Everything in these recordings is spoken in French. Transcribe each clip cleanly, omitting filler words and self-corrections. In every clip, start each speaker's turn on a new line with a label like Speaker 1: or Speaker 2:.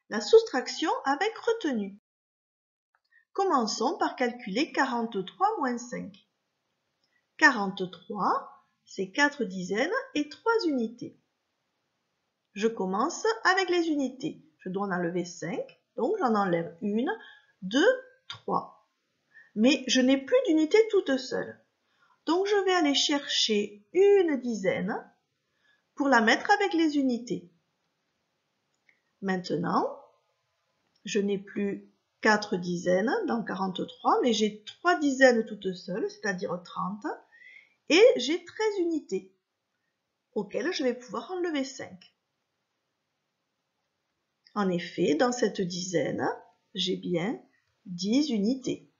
Speaker 1: la soustraction avec retenue. Commençons par calculer 43 moins 5. 43, c'est 4 dizaines et 3 unités. Je commence avec les unités. Je dois en enlever 5, donc j'en enlève 1, 2, 3. Mais je n'ai plus d'unité toute seule. Donc je vais aller chercher une dizaine pour la mettre avec les unités. Maintenant, je n'ai plus 4 dizaines dans 43, mais j'ai 3 dizaines toutes seules, c'est-à-dire 30, et j'ai 13 unités, auxquelles je vais pouvoir enlever 5. En effet, dans cette dizaine, j'ai bien 10 unités.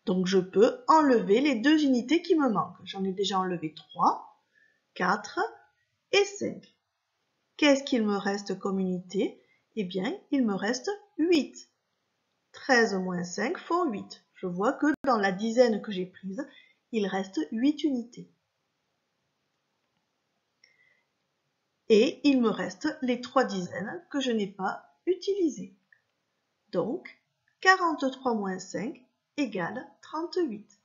Speaker 1: Donc je peux enlever les 2 unités qui me manquent. J'en ai déjà enlevé 3, 4 et 5. Qu'est-ce qu'il me reste comme unité? Eh bien, il me reste 8. 13 moins 5 font 8. Je vois que dans la dizaine que j'ai prise, il reste 8 unités. Et il me reste les 3 dizaines que je n'ai pas utilisées. Donc, 43 moins 5 égale 38.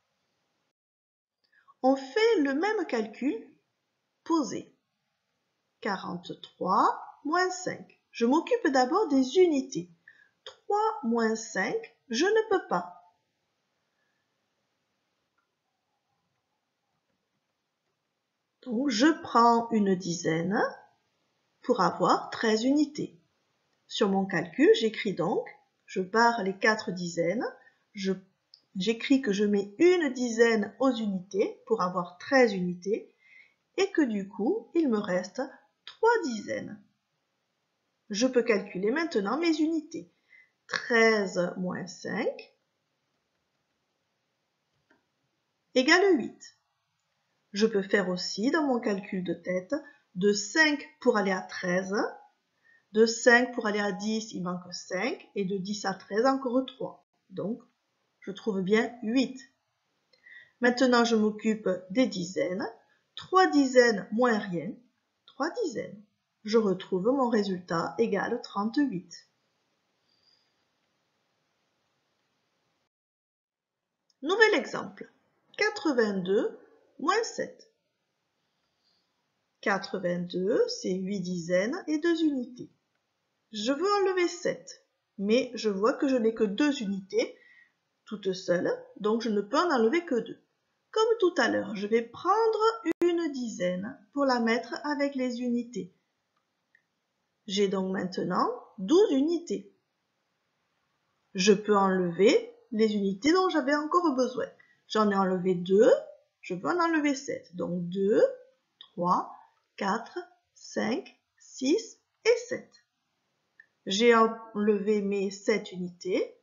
Speaker 1: On fait le même calcul posé. 43 moins 5. Je m'occupe d'abord des unités. 3 moins 5, je ne peux pas. Donc, je prends une dizaine pour avoir 13 unités. Sur mon calcul, j'écris donc, je barre les 4 dizaines, j'écris que je mets une dizaine aux unités pour avoir 13 unités et que du coup, il me reste 3 dizaines. Je peux calculer maintenant mes unités. 13 moins 5 égale 8. Je peux faire aussi, dans mon calcul de tête, de 5 pour aller à 13, de 5 pour aller à 10, il manque 5, et de 10 à 13, encore 3. Donc, je trouve bien 8. Maintenant, je m'occupe des dizaines. 3 dizaines moins rien, 3 dizaines. Je retrouve mon résultat égal 38. Nouvel exemple. 82 moins 7. 82, c'est 8 dizaines et 2 unités. Je veux enlever 7, mais je vois que je n'ai que 2 unités, toutes seules, donc je ne peux en enlever que 2. Comme tout à l'heure, je vais prendre une dizaine pour la mettre avec les unités. J'ai donc maintenant 12 unités. Je peux enlever les unités dont j'avais encore besoin. J'en ai enlevé 2, je peux en enlever 7. Donc 2, 3, 4, 5, 6 et 7. J'ai enlevé mes 7 unités.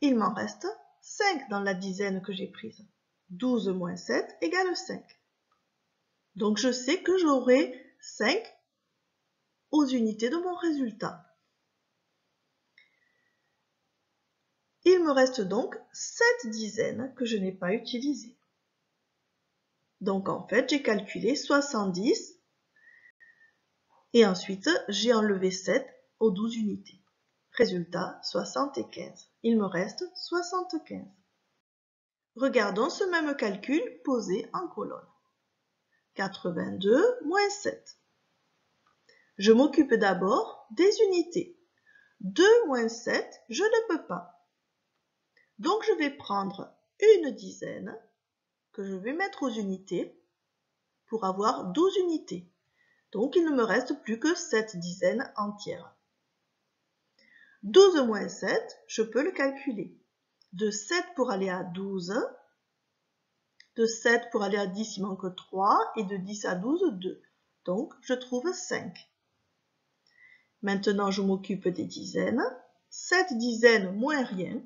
Speaker 1: Il m'en reste 5 dans la dizaine que j'ai prise. 12 moins 7 égale 5. Donc je sais que j'aurai 5 aux unités de mon résultat. Il me reste donc 7 dizaines que je n'ai pas utilisées. Donc en fait, j'ai calculé 70 et ensuite j'ai enlevé 7 aux 12 unités. Résultat, 75. Il me reste 75. Regardons ce même calcul posé en colonne. 82 moins 7. Je m'occupe d'abord des unités. 2 moins 7, je ne peux pas. Donc je vais prendre une dizaine que je vais mettre aux unités pour avoir 12 unités. Donc il ne me reste plus que 7 dizaines entières. 12 moins 7, je peux le calculer. De 7 pour aller à 12, de 7 pour aller à 10, il manque 3, et de 10 à 12, 2. Donc je trouve 5. Maintenant, je m'occupe des dizaines. 7 dizaines moins rien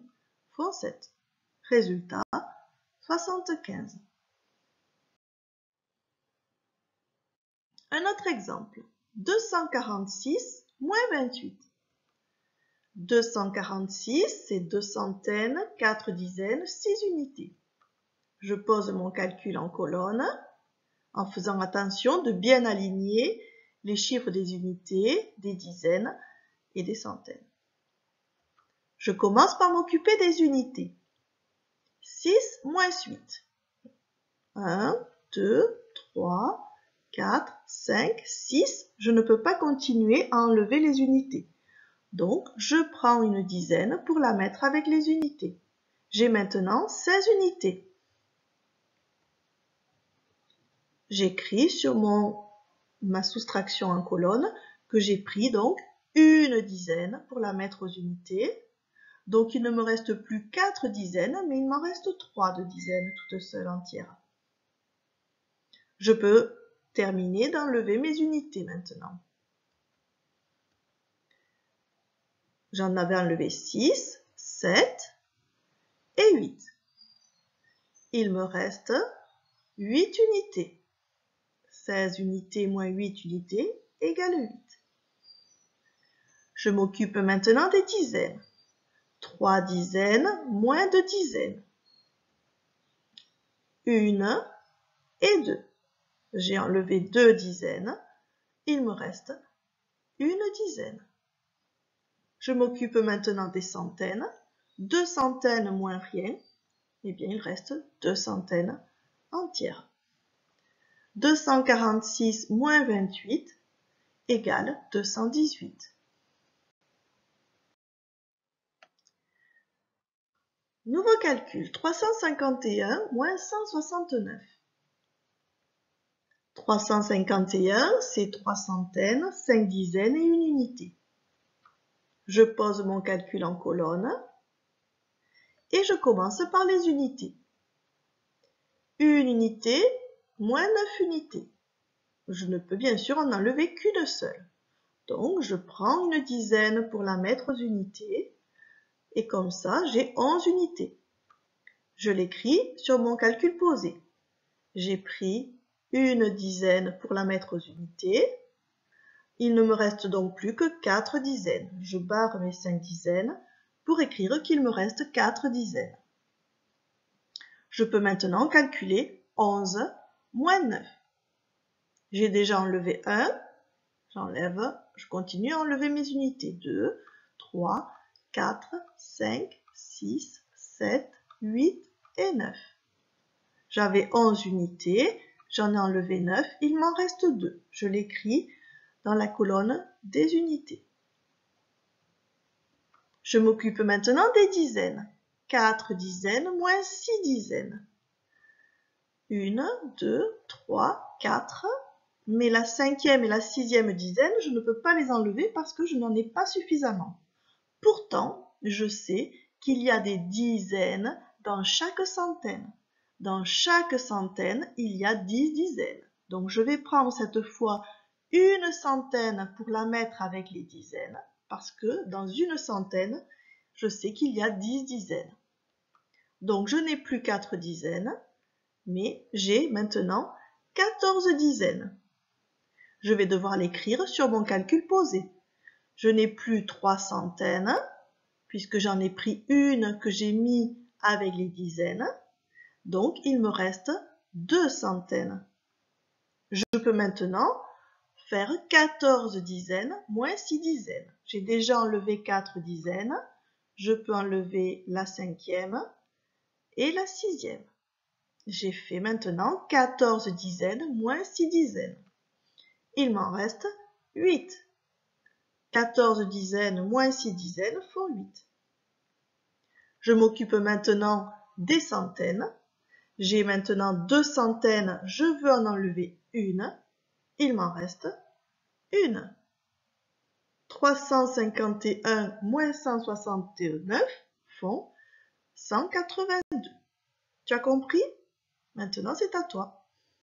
Speaker 1: font 7. Résultat, 75. Un autre exemple. 246 moins 28. 246, c'est 2 centaines, 4 dizaines, 6 unités. Je pose mon calcul en colonne en faisant attention de bien aligner les chiffres des unités, des dizaines, et des centaines. Je commence par m'occuper des unités. 6 moins 8. 1, 2, 3, 4, 5, 6. Je ne peux pas continuer à enlever les unités. Donc, je prends une dizaine pour la mettre avec les unités. J'ai maintenant 16 unités. J'écris sur ma soustraction en colonne que j'ai pris donc une dizaine pour la mettre aux unités. Donc, il ne me reste plus 4 dizaines, mais il m'en reste 3 de dizaines toutes seules entières. Je peux terminer d'enlever mes unités maintenant. J'en avais enlevé 6, 7 et 8. Il me reste 8 unités. 16 unités moins 8 unités égale 8. Je m'occupe maintenant des dizaines. 3 dizaines moins 2 dizaines. 1 et 2. J'ai enlevé 2 dizaines. Il me reste une dizaine. Je m'occupe maintenant des centaines. 2 centaines moins rien. Eh bien, il reste 2 centaines entières. 246 moins 28 égale 218. Nouveau calcul, 351 moins 169. 351, c'est 3 centaines, 5 dizaines et une unité. Je pose mon calcul en colonne et je commence par les unités. Une unité moins 9 unités. Je ne peux bien sûr en enlever qu'une seule. Donc, je prends une dizaine pour la mettre aux unités. Et comme ça, j'ai 11 unités. Je l'écris sur mon calcul posé. J'ai pris une dizaine pour la mettre aux unités. Il ne me reste donc plus que 4 dizaines. Je barre mes 5 dizaines pour écrire qu'il me reste 4 dizaines. Je peux maintenant calculer 11 moins 9. J'ai déjà enlevé 1. J'enlève, je continue à enlever mes unités. 2, 3, 4, 5, 6, 7, 8 et 9. J'avais 11 unités, j'en ai enlevé 9, il m'en reste 2. Je l'écris dans la colonne des unités. Je m'occupe maintenant des dizaines. 4 dizaines moins 6 dizaines. 1, 2, 3, 4. Mais la 5e et la 6e dizaine, je ne peux pas les enlever parce que je n'en ai pas suffisamment. Pourtant, je sais qu'il y a des dizaines dans chaque centaine. Dans chaque centaine, il y a 10 dizaines. Donc, je vais prendre cette fois une centaine pour la mettre avec les dizaines, parce que dans une centaine, je sais qu'il y a 10 dizaines. Donc, je n'ai plus 4 dizaines, mais j'ai maintenant 14 dizaines. Je vais devoir l'écrire sur mon calcul posé. Je n'ai plus 3 centaines, puisque j'en ai pris une que j'ai mis avec les dizaines. Donc, il me reste 2 centaines. Je peux maintenant faire 14 dizaines moins 6 dizaines. J'ai déjà enlevé 4 dizaines. Je peux enlever la 5e et la 6e. J'ai fait maintenant 14 dizaines moins 6 dizaines. Il m'en reste 8. 14 dizaines moins 6 dizaines font 8. Je m'occupe maintenant des centaines. J'ai maintenant 2 centaines, je veux en enlever une. Il m'en reste une. 351 moins 169 font 182. Tu as compris? Maintenant, c'est à toi.